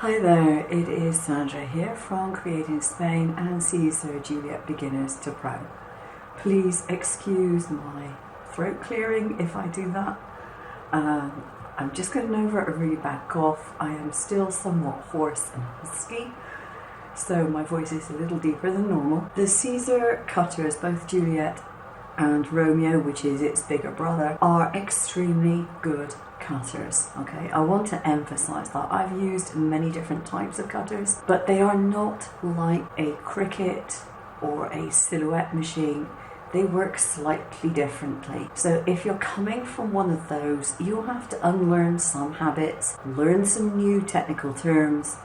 Hi there, it is Sandra here from Createinspain and Siser Juliet Beginners to Pro. Please excuse my throat clearing if I do that. I'm just getting over a really bad cough. I am still somewhat hoarse and husky, so my voice is a little deeper than normal. The Siser cutters, both Juliet and Romeo, which is its bigger brother, are extremely good cutters. Okay, I want to emphasize that I've used many different types of cutters, but they are not like a Cricut or a silhouette machine. They work slightly differently. So if you're coming from one of those, you'll have to unlearn some habits, learn some new technical terms,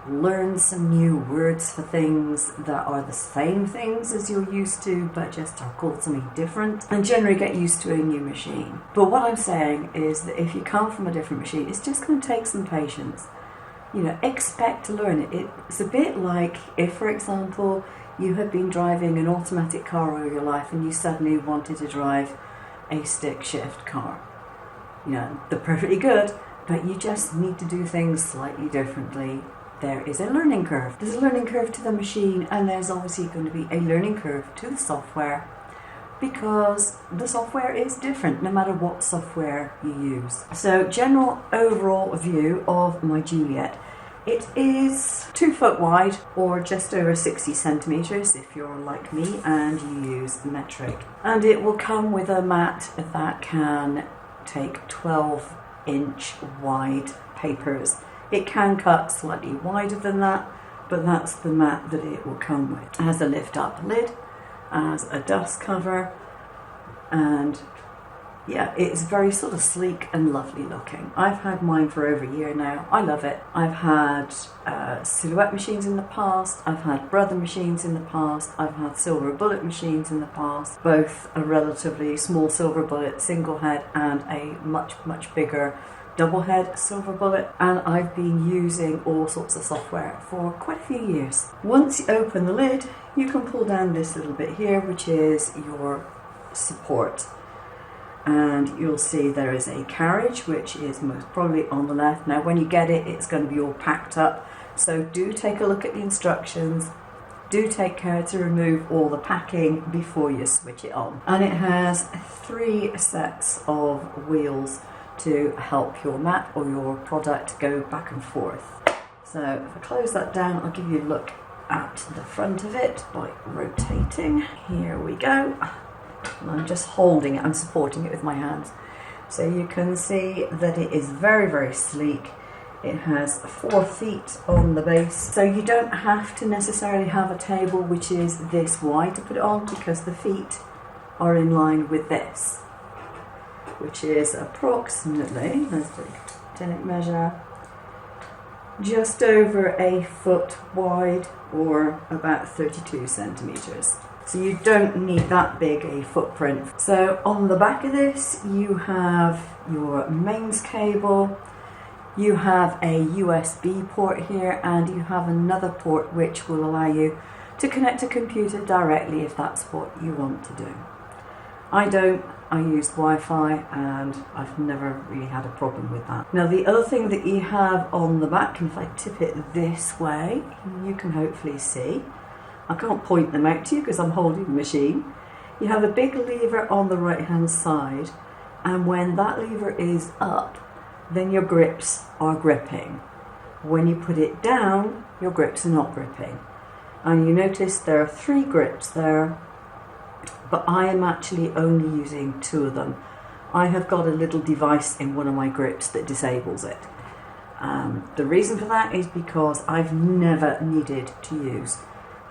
learn some new words for things that are the same things as you're used to but just are called something different, and generally get used to a new machine. But what I'm saying is that if you come from a different machine, it's just going to take some patience. Expect to learn it. It's a bit like if, for example, you had been driving an automatic car all your life and you suddenly wanted to drive a stick shift car. They're perfectly good, but you just need to do things slightly differently. There is a learning curve. There's a learning curve to the machine, and there's obviously going to be a learning curve to the software, because the software is different no matter what software you use. So, general overall view of my Juliet. It is 2 foot wide, or just over 60 centimeters if you're like me and you use metric. And it will come with a mat that can take 12-inch wide papers. It can cut slightly wider than that, but that's the mat that it will come with. It has a lift up lid, as a dust cover, and yeah, it's very sort of sleek and lovely looking. I've had mine for over a year now. I love it. I've had silhouette machines in the past. I've had brother machines in the past. I've had silver bullet machines in the past, both a relatively small silver bullet single head and a much, much bigger double head silver bullet, and I've been using all sorts of software for quite a few years. Once you open the lid, you can pull down this little bit here, which is your support, and you'll see there is a carriage, which is most probably on the left. Now when you get it, it's going to be all packed up, so do take a look at the instructions. Do take care to remove all the packing before you switch it on. And it has 3 sets of wheels to help your mat or your product go back and forth. So if I close that down, I'll give you a look at the front of it by rotating. Here we go. And I'm just holding it, I'm supporting it with my hands. So you can see that it is very, very sleek. It has 4 feet on the base, so you don't have to necessarily have a table which is this wide to put it on, because the feet are in line with this, which is approximately, let's take a measure, just over 1 foot wide, or about 32 centimeters. So you don't need that big a footprint. So on the back of this, you have your mains cable, you have a USB port here, and you have another port which will allow you to connect a computer directly if that's what you want to do. I don't. I used Wi-Fi and I've never really had a problem with that. Now the other thing that you have on the back, and if I tip it this way, you can hopefully see. I can't point them out to you because I'm holding the machine. You have a big lever on the right hand side, and when that lever is up, then your grips are gripping. When you put it down, your grips are not gripping. And you notice there are 3 grips there, but I am actually only using 2 of them. I have got a little device in one of my grips that disables it. The reason for that is because I've never needed to use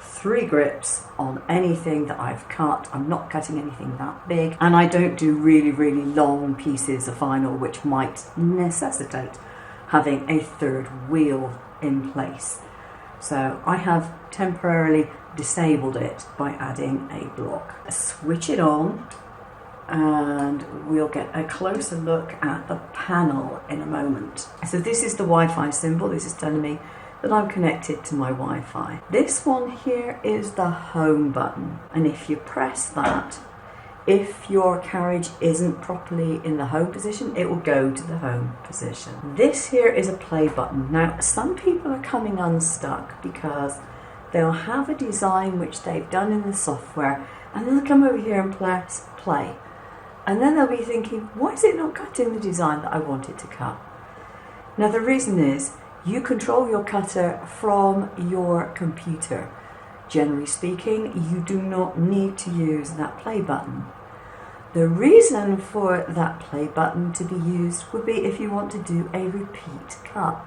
3 grips on anything that I've cut. I'm not cutting anything that big, and I don't do really, really long pieces of vinyl which might necessitate having a 3rd wheel in place. So I have temporarily disabled it by adding a block. Switch it on and we'll get a closer look at the panel in a moment. So this is the Wi-Fi symbol. This is telling me that I'm connected to my Wi-Fi. This one here is the home button, and if you press that, If your carriage isn't properly in the home position, it will go to the home position. This here is a play button. Now, some people are coming unstuck because they'll have a design which they've done in the software, and they'll come over here and press play. And then they'll be thinking, why is it not cutting the design that I want it to cut? Now, the reason is you control your cutter from your computer. Generally speaking, you do not need to use that play button. The reason for that play button to be used would be if you want to do a repeat cut.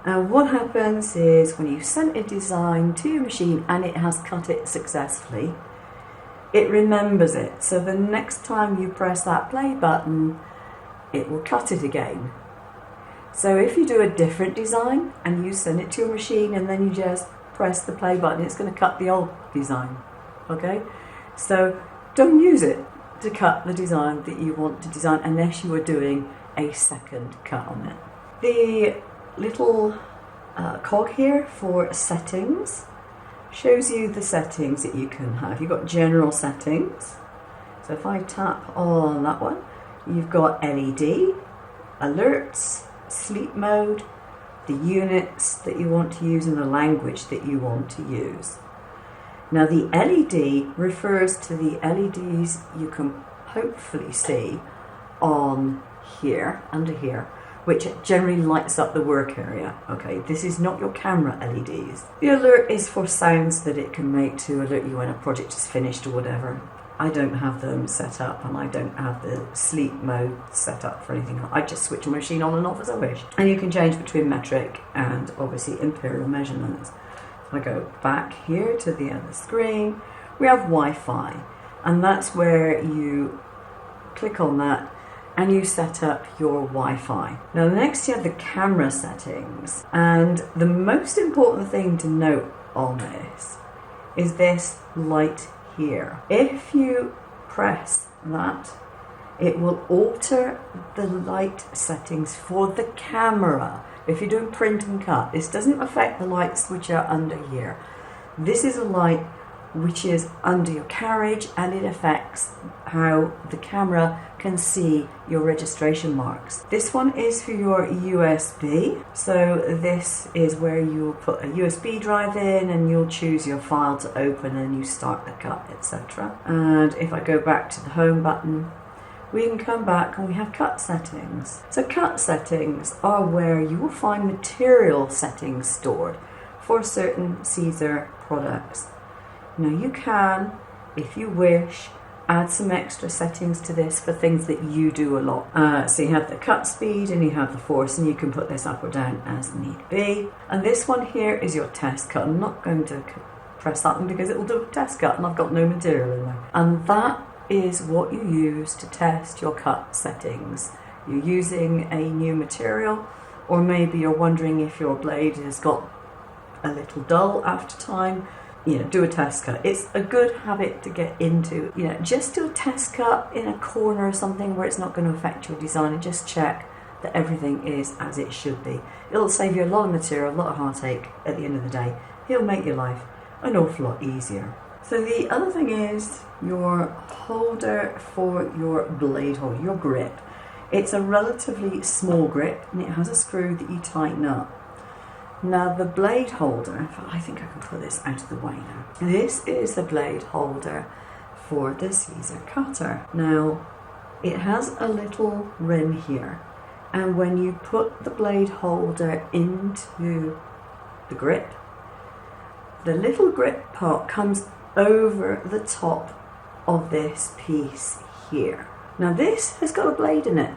And what happens is when you send a design to your machine and it has cut it successfully, it remembers it. So the next time you press that play button, it will cut it again. So if you do a different design and you send it to your machine and then you just press the play button, it's going to cut the old design. Okay? So don't use it to cut the design that you want to design unless you are doing a second cut on it. The little cog here for settings shows you the settings that you can have. You've got general settings. So if I tap on that one, you've got LED, alerts, sleep mode, the units that you want to use and the language that you want to use. Now the LED refers to the LEDs you can hopefully see on here, under here, which generally lights up the work area. Okay, this is not your camera LEDs. The alert is for sounds that it can make to alert you when a project is finished or whatever. I don't have them set up, and I don't have the sleep mode set up for anything. I just switch my machine on and off as I wish. And you can change between metric and obviously imperial measurements. I go back here to the other screen. We have Wi-Fi, and that's where you click on that and you set up your Wi-Fi. Now next you have the camera settings, and the most important thing to note on this is this light here. If you press that, it will alter the light settings for the camera. If you're doing print and cut, this doesn't affect the lights which are under here. This is a light which is under your carriage, and it affects how the camera can see your registration marks. This one is for your USB. So this is where you'll put a USB drive in and you'll choose your file to open and you start the cut, etc. And if I go back to the home button, we can come back and we have cut settings. So cut settings are where you will find material settings stored for certain Siser products. Now you can, if you wish, add some extra settings to this for things that you do a lot. So you have the cut speed and you have the force, and you can put this up or down as need be. And this one here is your test cut. I'm not going to press that one because it will do a test cut and I've got no material in there. And that is what you use to test your cut settings. You're using a new material, or maybe you're wondering if your blade has got a little dull after time. Do a test cut. It's a good habit to get into. Just do a test cut in a corner or something where it's not going to affect your design, and just check that everything is as it should be. It'll save you a lot of material, a lot of heartache at the end of the day. It'll make your life an awful lot easier. So the other thing is your holder for your blade holder, your grip. It's a relatively small grip and it has a screw that you tighten up. Now the blade holder, I think I can put this out of the way now. This is the blade holder for the Siser cutter. Now it has a little rim here, and when you put the blade holder into the grip, the little grip part comes over the top of this piece here. Now this has got a blade in it,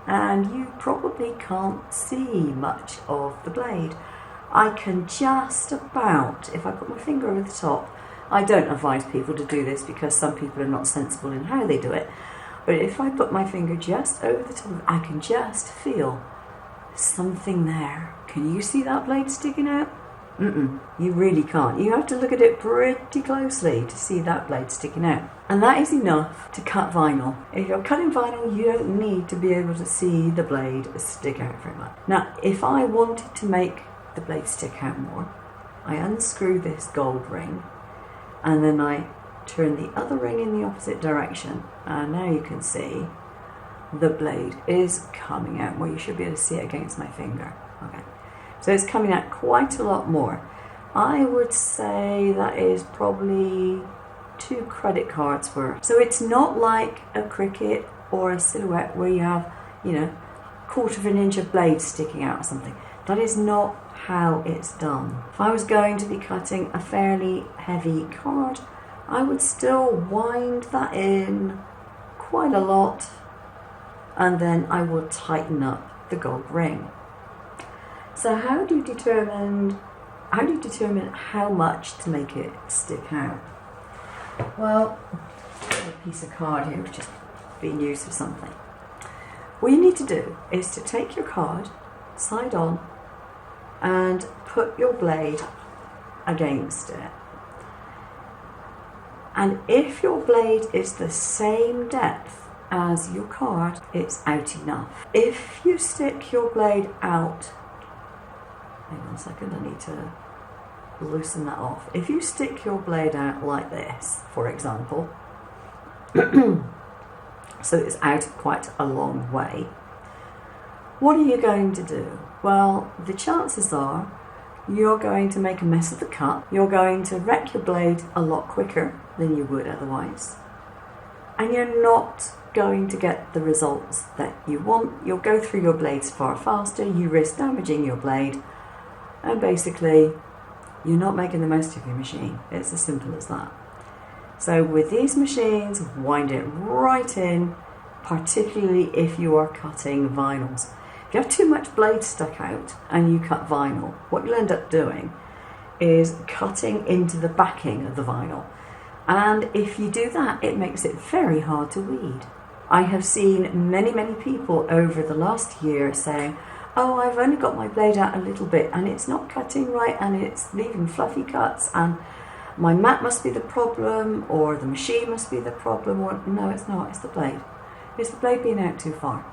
and you probably can't see much of the blade. I can just about, if I put my finger over the top, I don't advise people to do this because some people are not sensible in how they do it, but if I put my finger just over the top, I can just feel something there. Can you see that blade sticking out? You really can't. You have to look at it pretty closely to see that blade sticking out. And that is enough to cut vinyl. If you're cutting vinyl, you don't need to be able to see the blade stick out very much. Now, if I wanted to make the blade stick out more, I unscrew this gold ring and then I turn the other ring in the opposite direction, and now you can see the blade is coming out. Well, you should be able to see it against my finger. Okay, so it's coming out quite a lot more. I would say that is probably 2 credit cards worth. So it's not like a Cricut or a Silhouette where you have, you know, 1/4 of an inch of blade sticking out or something. That is not how it's done. If I was going to be cutting a fairly heavy card, I would still wind that in quite a lot, and then I would tighten up the gold ring. So how do you determine how much to make it stick out? Well, a piece of card here which is being used for something. What you need to do is to take your card side on and put your blade against it. And if your blade is the same depth as your card, it's out enough. If you stick your blade out, hang on a second, I need to loosen that off. If you stick your blade out like this, for example, so it's out quite a long way, what are you going to do? Well, the chances are you're going to make a mess of the cut. You're going to wreck your blade a lot quicker than you would otherwise. And you're not going to get the results that you want. You'll go through your blades far faster, you risk damaging your blade, and basically you're not making the most of your machine. It's as simple as that. So with these machines, wind it right in, particularly if you are cutting vinyls. If you have too much blade stuck out and you cut vinyl, what you'll end up doing is cutting into the backing of the vinyl. And if you do that, it makes it very hard to weed. I have seen many people over the last year saying, oh, I've only got my blade out a little bit and it's not cutting right and it's leaving fluffy cuts and my mat must be the problem, or the machine must be the problem, or no, it's not, it's the blade. It's the blade being out too far.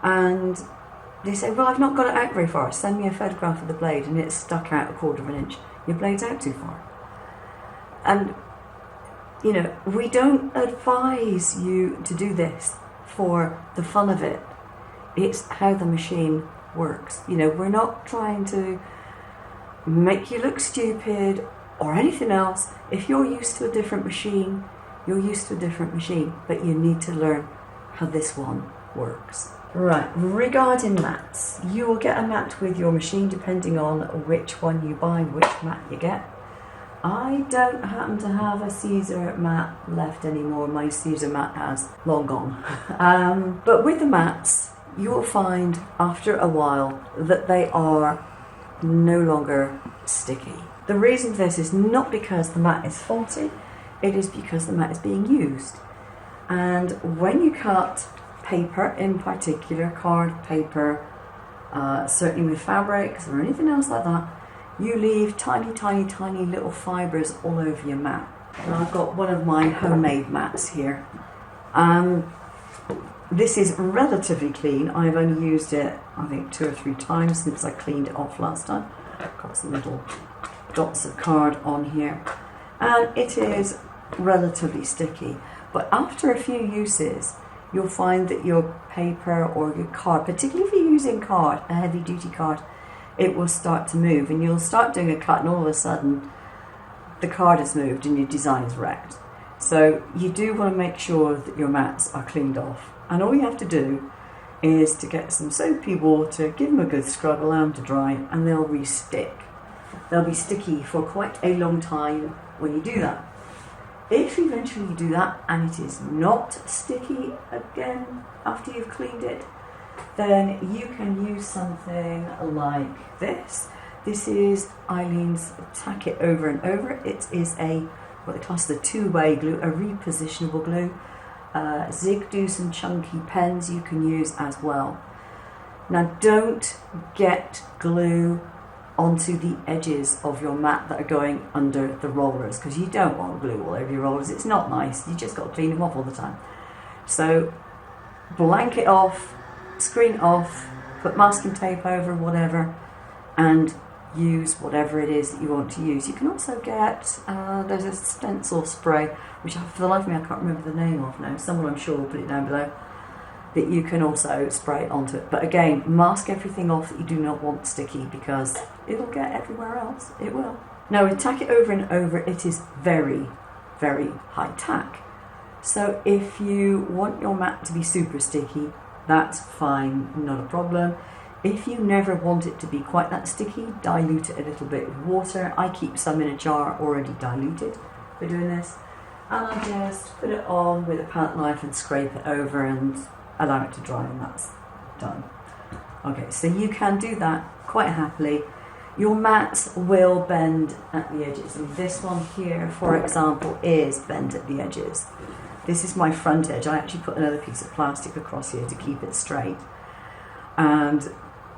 And they say, well, I've not got it out very far. Send me a photograph of the blade and it's stuck out 1/4 of an inch. Your blade's out too far. And, you know, we don't advise you to do this for the fun of it. It's how the machine works. You know, we're not trying to make you look stupid or anything else. If you're used to a different machine, you're used to a different machine, but you need to learn how this one works. Right, regarding mats, you will get a mat with your machine depending on which one you buy, which mat you get. I don't happen to have a Siser mat left anymore. My Siser mat has long gone. But with the mats, you will find after a while that they are no longer sticky. The reason for this is not because the mat is faulty, it is because the mat is being used. And when you cut paper, in particular card paper, certainly with fabrics or anything else like that, you leave tiny little fibres all over your mat. And I've got one of my homemade mats here. This is relatively clean. I've only used it, I think, 2 or 3 times since I cleaned it off last time. Got some little dots of card on here. And it is relatively sticky. But after a few uses, you'll find that your paper or your card, particularly if you're using card, a heavy duty card, it will start to move and you'll start doing a cut and all of a sudden the card has moved and your design is wrecked. So you do want to make sure that your mats are cleaned off. And all you have to do is to get some soapy water, give them a good scrub, allow them to dry, and they'll re-stick. They'll be sticky for quite a long time when you do that. If eventually you do that and it is not sticky again after you've cleaned it, then you can use something like this. This is Eileen's Tack It Over and Over. It is what they class the 2-way glue, a repositionable glue. Zig do some chunky pens you can use as well. Now don't get glue onto the edges of your mat that are going under the rollers, because you don't want glue all over your rollers. It's not nice. You just got to clean them off all the time. So blanket off, screen off, put masking tape over, whatever, and use whatever it is that you want to use. You can also get, there's a stencil spray, which for the life of me I can't remember the name of now. Someone I'm sure will put it down below, that you can also spray onto it. But again, mask everything off that you do not want sticky, because it'll get everywhere else. It will. Now with tack it over and over, it is very, very high tack. So if you want your mat to be super sticky, that's fine, not a problem. If you never want it to be quite that sticky, dilute it a little bit with water. I keep some in a jar already diluted for doing this. And I just put it on with a palette knife and scrape it over and allow it to dry, and that's done. Okay, so you can do that quite happily. Your mats will bend at the edges, and this one here, for example, is bent at the edges. This is my front edge. I actually put another piece of plastic across here to keep it straight, and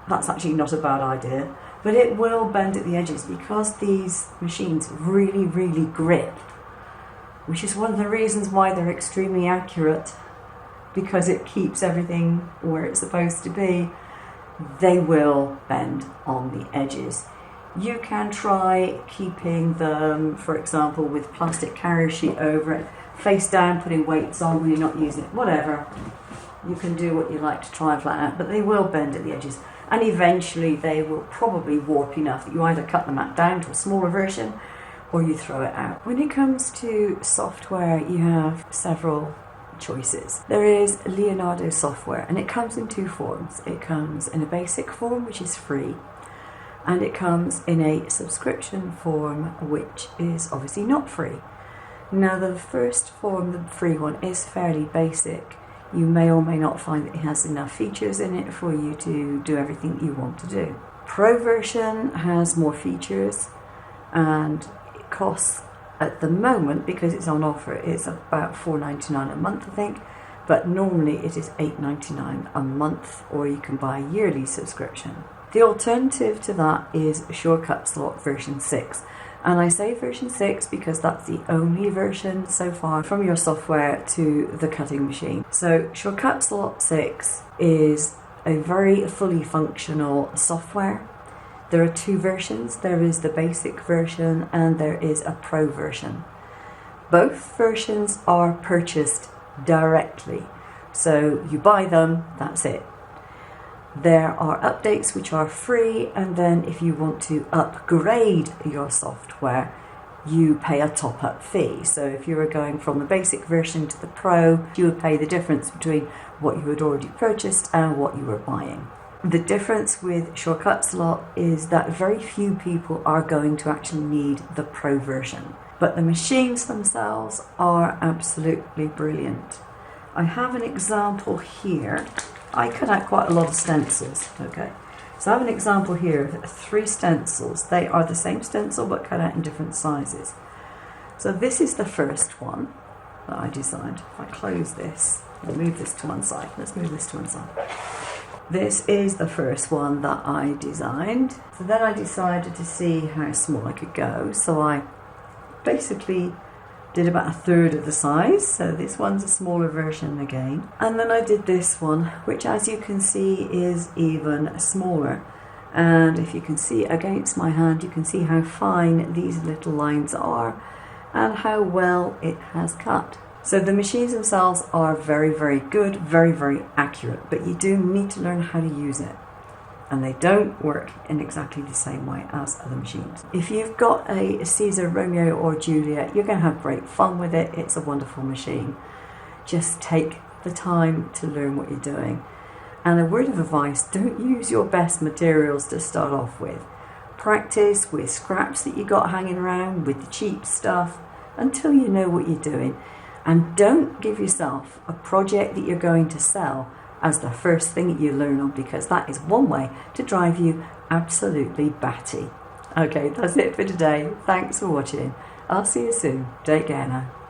that's actually not a bad idea, but it will bend at the edges because these machines really, really grip, which is one of the reasons why they're extremely accurate, because it keeps everything where it's supposed to be. They will bend on the edges. You can try keeping them, for example, with plastic carrier sheet over it, face down, putting weights on when you're not using it, whatever. You can do what you like to try and flatten out, but they will bend at the edges. And eventually they will probably warp enough that you either cut the mat down to a smaller version or you throw it out. When it comes to software, you have several choices. There is Leonardo software, and it comes in two forms. It comes in a basic form, which is free, and it comes in a subscription form, which is obviously not free. Now the first form, the free one, is fairly basic. You may or may not find that it has enough features in it for you to do everything you want to do. Pro version has more features, and it costs, at the moment, because it's on offer, it's about $4.99 a month, I think, but normally it is $8.99 a month, or you can buy a yearly subscription. The alternative to that is Shortcut Slot version 6. And I say version 6 because that's the only version so far from your software to the cutting machine. So Shortcut Slot 6 is a very fully functional software. There are two versions. There is the basic version and there is a pro version. Both versions are purchased directly. So you buy them, that's it. There are updates which are free, and then if you want to upgrade your software, you pay a top-up fee. So if you were going from the basic version to the pro, you would pay the difference between what you had already purchased and what you were buying. The difference with Shortcut Slot is that very few people are going to actually need the pro version, but the machines themselves are absolutely brilliant. I have an example here. I cut out quite a lot of stencils, okay. So I have an example here of 3 stencils. They are the same stencil but cut out in different sizes. So this is the first one that I designed. If I close this, I'll move this to one side. Let's move this to one side. This is the first one that I designed. So then I decided to see how small I could go. So I basically did about 1/3 of the size, so this one's a smaller version again. And then I did this one, which as you can see is even smaller. And if you can see against my hand, you can see how fine these little lines are and how well it has cut. So the machines themselves are very, very good, very, very accurate, but you do need to learn how to use it. And they don't work in exactly the same way as other machines. If you've got a Siser Romeo or Juliet, you're going to have great fun with it. It's a wonderful machine. Just take the time to learn what you're doing. And a word of advice, don't use your best materials to start off with. Practice with scraps that you got hanging around, with the cheap stuff, until you know what you're doing. And don't give yourself a project that you're going to sell as the first thing that you learn on, because that is one way to drive you absolutely batty. Okay, that's it for today. Thanks for watching. I'll see you soon. Take care now.